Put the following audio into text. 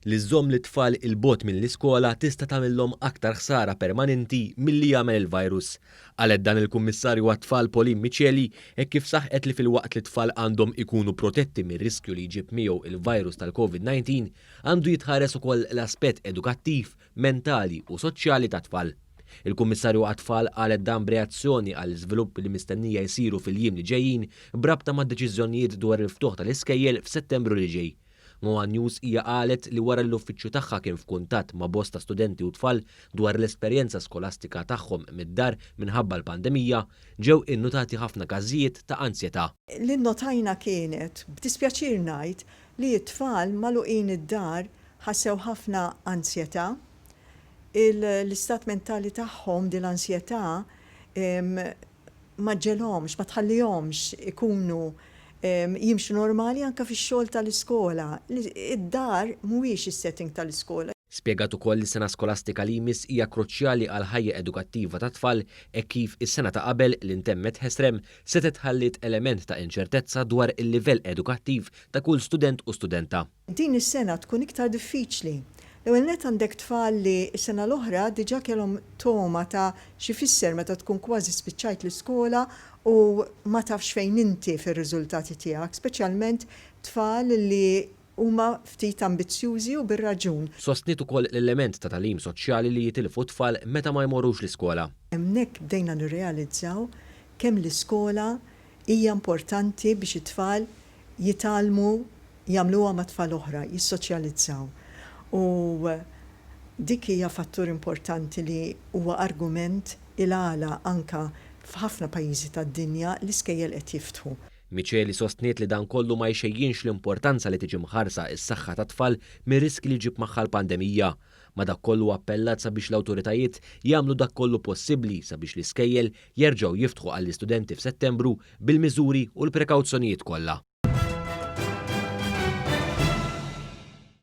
li żżomm lit-tfal il-bogħod mill-iskola tista' tagħmilhom aktar ħsara permanenti milli jagħmel il-virus. Qalet dan il-Kummissarju għat-tfal Pauline Micheli hekk kif saħqet li filwaqt li t-tfal għandhom ikunu protetti mir-riskju li jġib miegħu il-virus tal-COVID-19 għandu jitħares ukoll l-aspett edukattiv, mentali u soċjali tat-tfal. Il-Kummissarju għat-tfal qalet dan b'reazzjoni għall iżviluppi li mistennija jsiru fil-jiem li ġejjin brabta mad-deċiżjonijiet dwar il-ftuħ tal-iskejjel f'Settembru li ġej. Moa News hija qalet li wara l-uffiċċju tagħha kien f'kuntatt ma' bosta studenti u tfal dwar l-esperjenza skolastika tagħhom mid-dar minħabba l-pandemija, ġew innutati ħafna każijiet ta' ansjetà. Li nnotajna kienet b'dispjaċir ngħid li t-tfal magħluqin id-dar ħassew ħafna ansjetà, l-istat mentali tagħhom din l-ansjetà ma ġelhomx, ma tħallihomx ikunu jimxu normali anke fix-xogħol tal-iskola. Id-dar mhuwiex is-setting tal-iskola. Spjegat ukoll li s-sena skolastika li jmiss hija kruċjali għal ħajja edukattiva tat-tfal e kif is-sena ta' qabel li ntemmet ħesrem setet ħallit element ta' inċertezza dwar il-livell edukattiv ta' kull student u studenta. Din is-sena tkun iktar diffiċli. L-ewwel net għandek tfal li s-sena l-oħra diġà kellhom toma ta' xi fisser meta tkun kważi spiċċajt l-iskola u ma tafx fejn inti fir-riżultati tiegħek, speċjalment tfal li huma ftit ambizzjużi u bir-raġun. Sostniet ukoll l-element ta' tagħlim soċjali li jitilfu tfal meta ma jmorrux l-iskola. Hemmhekk bdejna nirrealizzaw kemm l-iskola hija importanti biex it-tfal jitalmu jagħmluha ma' tfal oħra, jissoċjalizzaw. U dik hija fattur importanti li huwa argument il-għala anka f'ħafna pajjiżi tad-dinja l-iskejjel qed jiftħu. Micheli sostniet li dan kollu ma jxejjinx l-importanza li tiġi mħarsa is-saħħa tat-tfal mir-riski li ġib magħha l-pandemija. Ma dak kollu appellat sabiex l-awtoritajiet jagħmlu dak kollu possibbli sabiex l-iskejjel jerġgħu jiftħu għall-istudenti f'Settembru bil-miżuri u l-prekawzjonijiet kollha.